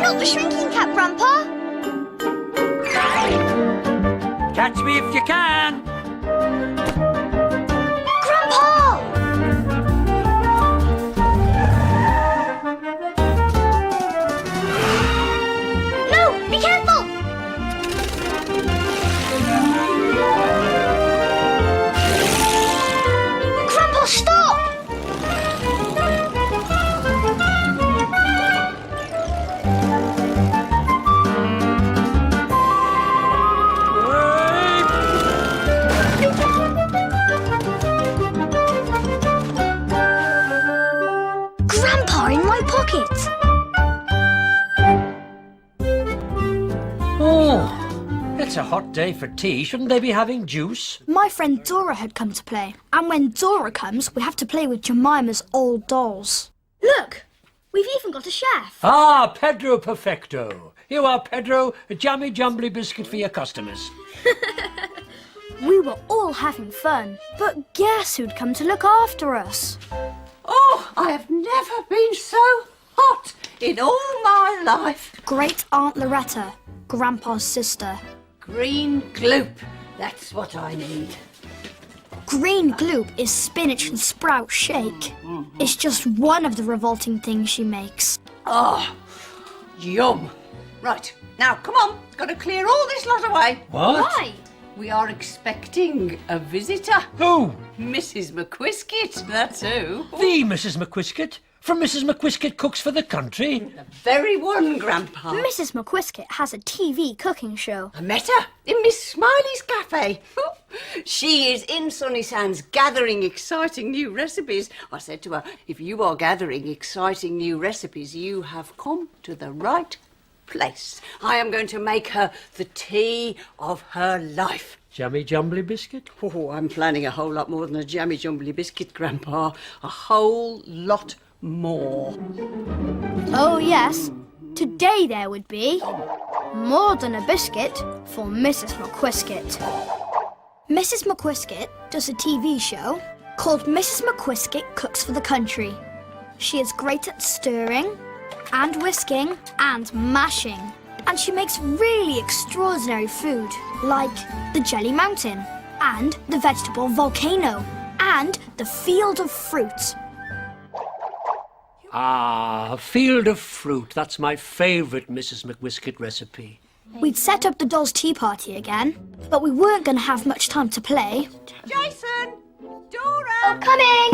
Not the shrinking cap, Grandpa! Catch me if you can! Grandpa! No! Be careful! Grandpa, stop! Grandpa, in my pocket! Oh, it's a hot day for tea. Shouldn't they be having juice? My friend Dora had come to play. And when Dora comes, we have to play with Jemima's old dolls. Look! We've even got a chef. Ah, Pedro Perfecto. Here are, Pedro, a jammy jumbly biscuit for your customers. We were all having fun. But guess who'd come to look after us? Oh, I have never been so hot in all my life. Great Aunt Loretta, Grandpa's sister. Green gloop, that's what I need. Green gloop is spinach and sprout shake. It's just one of the revolting things she makes. Oh, yum. Right, now come on, got to clear all this lot away. What? Why? We are expecting a visitor. Who? Mrs. McWhiskit, that's who. The Mrs. McWhiskit? From Mrs. McWhiskit Cooks for the Country? The very one, Grandpa. Mrs. McWhiskit has a TV cooking show. I met her in Miss Smiley's cafe. She is in Sunny Sands gathering exciting new recipes. I said to her, if you are gathering exciting new recipes, you have come to the right place. I am going to make her the tea of her life. Jammy jumbly biscuit? Oh, I'm planning a whole lot more than a jammy jumbly biscuit, Grandpa. A whole lot more. Oh yes, today there would be more than a biscuit for Mrs. McWhiskit. Mrs. McWhiskit does a TV show called Mrs. McWhiskit Cooks for the Country. She is great at stirring and whisking and mashing. And she makes really extraordinary food, like the Jelly Mountain, and the Vegetable Volcano, and the Field of Fruit. Ah, field of fruit. That's my favourite Mrs. McWhiskit recipe. We'd set up the dolls' tea party again, but we weren't going to have much time to play. Jason! Dora! Coming!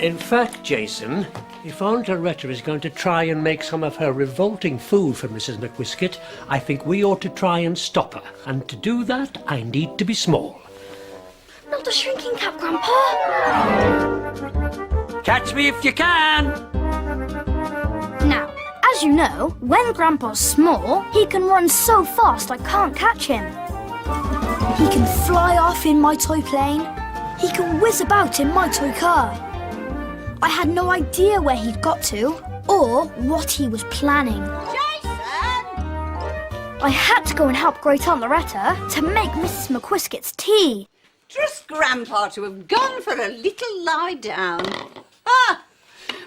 In fact, Jason, if Aunt Loretta is going to try and make some of her revolting food for Mrs. McWhiskit, I think we ought to try and stop her. And to do that, I need to be small. Not the shrinking cap, Grandpa! Catch me if you can! Now, as you know, when Grandpa's small, he can run so fast I can't catch him. He can fly off in my toy plane. He can whiz about in my toy car. I had no idea where he'd got to or what he was planning. Jason! I had to go and help Great Aunt Loretta to make Mrs. McWhiskit's tea. Trust Grandpa to have gone for a little lie down. Ah!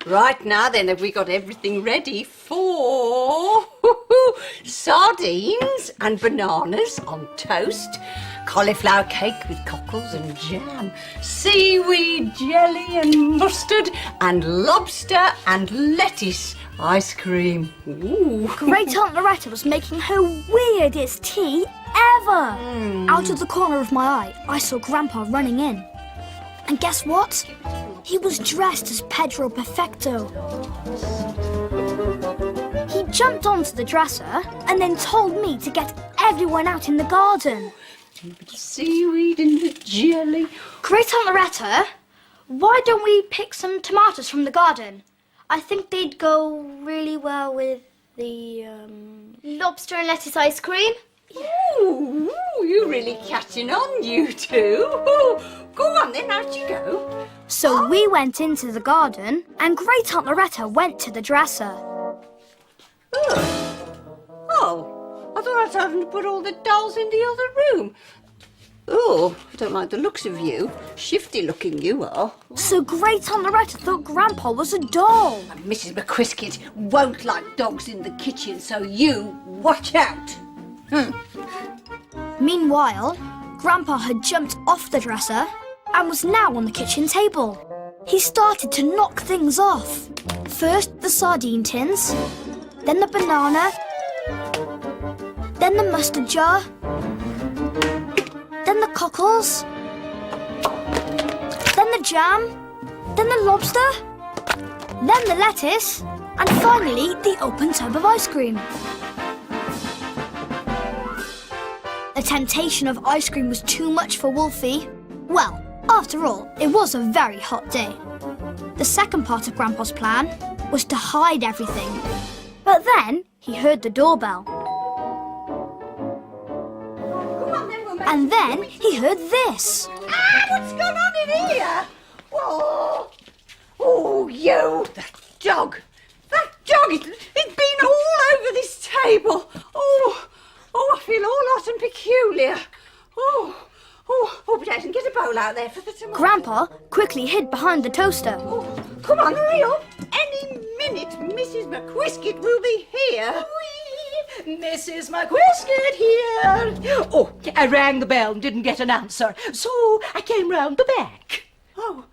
Right now then, have we got everything ready for sardines and bananas on toast, cauliflower cake with cockles and jam, seaweed jelly and mustard, and lobster and lettuce ice cream. Ooh. Great Aunt Loretta was making her weirdest tea ever. Out of the corner of my eye, I saw Grandpa running in. And guess what? He was dressed as Pedro Perfecto. He jumped onto the dresser and then told me to get everyone out in the garden. Seaweed and the jelly. Great Aunt Loretta, why don't we pick some tomatoes from the garden? I think they'd go really well with the, Lobster and lettuce ice cream? Ooh, you're really catching on, you two. Ooh, go on then, out you go. So we went into the garden and Great Aunt Loretta went to the dresser. Oh, I thought I told him to put all the dolls in the other room. Oh, I don't like the looks of you. Shifty looking you are. So Great Aunt Loretta thought Grandpa was a doll. And Mrs. McWhiskit won't like dogs in the kitchen, so you watch out. Meanwhile, Grandpa had jumped off the dresser and was now on the kitchen table. He started to knock things off. First the sardine tins, then the banana, then the mustard jar, then the cockles, then the jam, then the lobster, then the lettuce, and finally the open tub of ice cream. The temptation of ice cream was too much for Wolfie. Well, after all, it was a very hot day. The second part of Grandpa's plan was to hide everything. But then he heard the doorbell. And then he heard this. Ah, what's going on in here? Whoa. Oh, you! That dog! That dog! It's been all over this table. Oh, I feel all hot and peculiar. Oh, Jason, get a bowl out there for the tomato. Grandpa quickly hid behind the toaster. Oh, come on, hurry up. Any minute, Mrs. McWhiskit will be here. Mrs. McWhiskit here. Oh, I rang the bell and didn't get an answer, so I came round the back. Oh,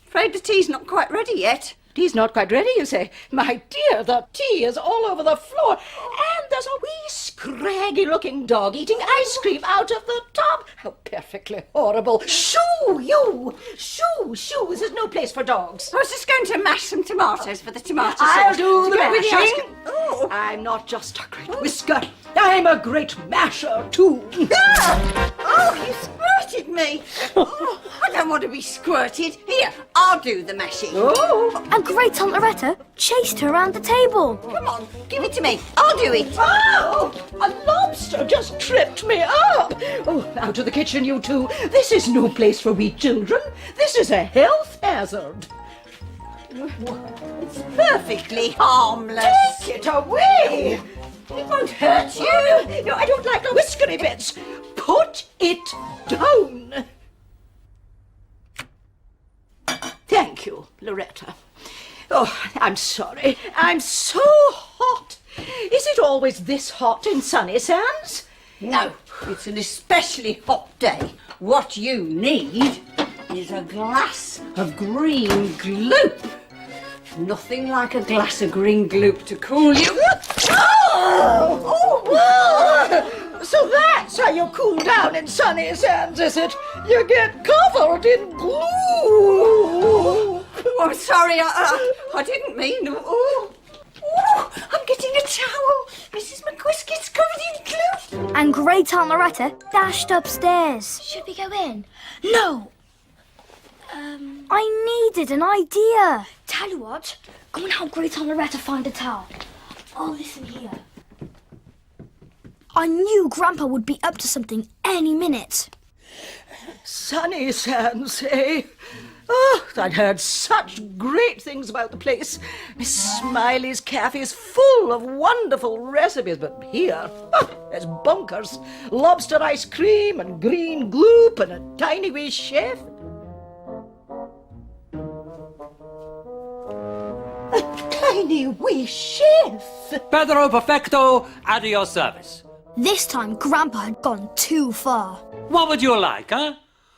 afraid the tea's not quite ready yet. Tea's not quite ready, you say? My dear, the tea is all over the floor, and there's a wee scraggy-looking dog eating ice cream out of the tub. How perfectly horrible. Shoo, you! Shoo, shoo. This is no place for dogs. I was just going to mash some tomatoes for the tomato sauce. I'll do the To go with ice mashing. cream. Oh. I'm not just a great whisker. I'm a great masher, too. Oh, you squirted me. Oh, I don't want to be squirted. Here, I'll do the mashing. Oh. And Great Aunt Loretta chased her around the table. Come on, give it to me. I'll do it. Oh, a lobster just tripped me up. Oh, out of the kitchen, you two. This is no place for wee children. This is a health hazard. It's perfectly harmless. Take it away. It won't hurt you. Oh, no, I don't like the whiskery bits. Put it down. Thank you, Loretta. Oh, I'm sorry. I'm so hot. Is it always this hot in Sunny Sands? No, it's an especially hot day. What you need is a glass of green gloop. Nothing like a glass of green gloop to cool you. So that's how you cool down in Sunny Sands, is it? You get covered in glue. Oh, I'm sorry, I didn't mean. Oh, I'm getting a towel. Mrs. McWhiskit's covered in glue. And Great Aunt Loretta dashed upstairs. Should we go in? No! I needed an idea. Tell you what, go and help Great Aunt Loretta find a towel. I'll listen here. I knew Grandpa would be up to something any minute. Sunny Sands, eh? Oh, I'd heard such great things about the place. Miss Smiley's cafe is full of wonderful recipes, but here, there's bunkers, lobster ice cream and green gloop and a tiny wee chef. A tiny wee chef. Pedro Perfecto, at your service. This time, Grandpa had gone too far. What would you like, huh?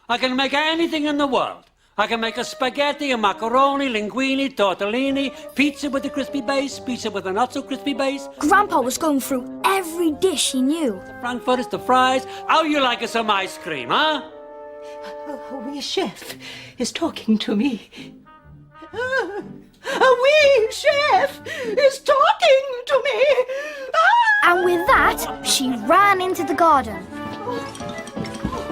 I can make anything in the world. I can make a spaghetti, a macaroni, linguine, tortellini, pizza with a crispy base, pizza with a not-so-crispy base, Grandpa was going through every dish he knew. frankfurters, the fries. How you like some ice cream, huh? A wee chef is talking to me. A wee chef is talking to me. And with that, she ran into the garden.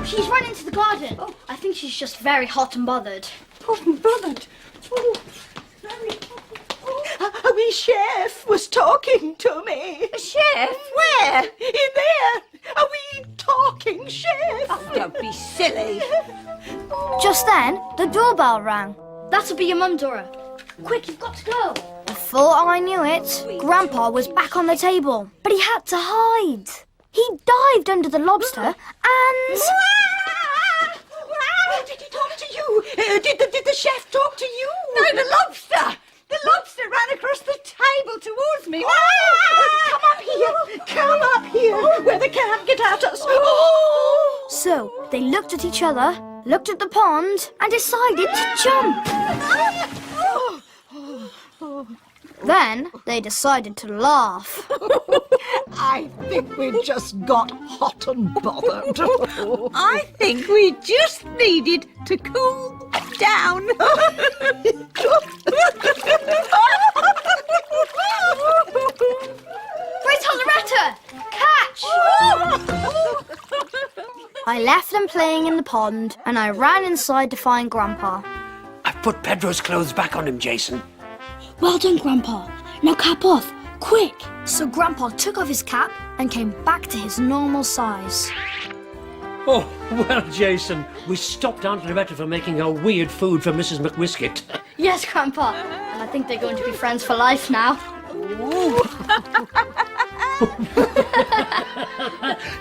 She's run into the garden. I think she's just very hot and bothered. Hot and bothered. Oh, very hot. A wee chef was talking to me. A chef? Where? In there. A wee talking chef. Oh, don't be silly. Just then, the doorbell rang. That'll be your mum, Dora. Quick, you've got to go. Before I knew it, Grandpa was back on the table, but he had to hide. He dived under the lobster and... Did he talk to you? Did the chef talk to you? No, the lobster! The lobster ran across the table towards me. Come up here, where they can't get at us. So they looked at each other, looked at the pond, and decided to jump. Then they decided to laugh. I think we just got hot and bothered. I think we just needed to cool down. Great Loretta! Catch! I left them playing in the pond, and I ran inside to find Grandpa. I've put Pedro's clothes back on him, Jason. Well done, Grandpa. Now cap off, quick. So Grandpa took off his cap and came back to his normal size. Oh, well, Jason, we stopped Aunt Loretta from making her weird food for Mrs. McWhiskit. Yes, Grandpa. And I think they're going to be friends for life now.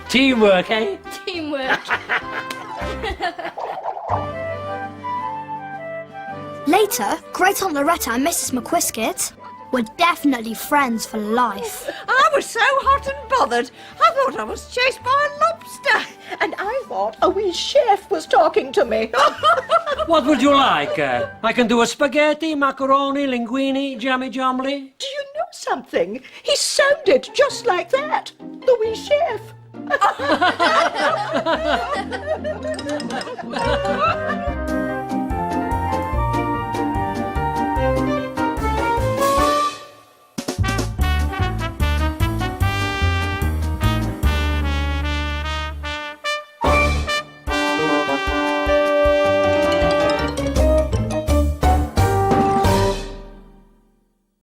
Teamwork, eh? Teamwork. Later, Great Aunt Loretta and Mrs. McWhiskit were definitely friends for life. I was so hot and bothered, I thought I was chased by a lobster. And I thought a wee chef was talking to me. What would you like? I can do a spaghetti, macaroni, linguine, jammy jomly. Do you know something? He sounded just like that, the wee chef.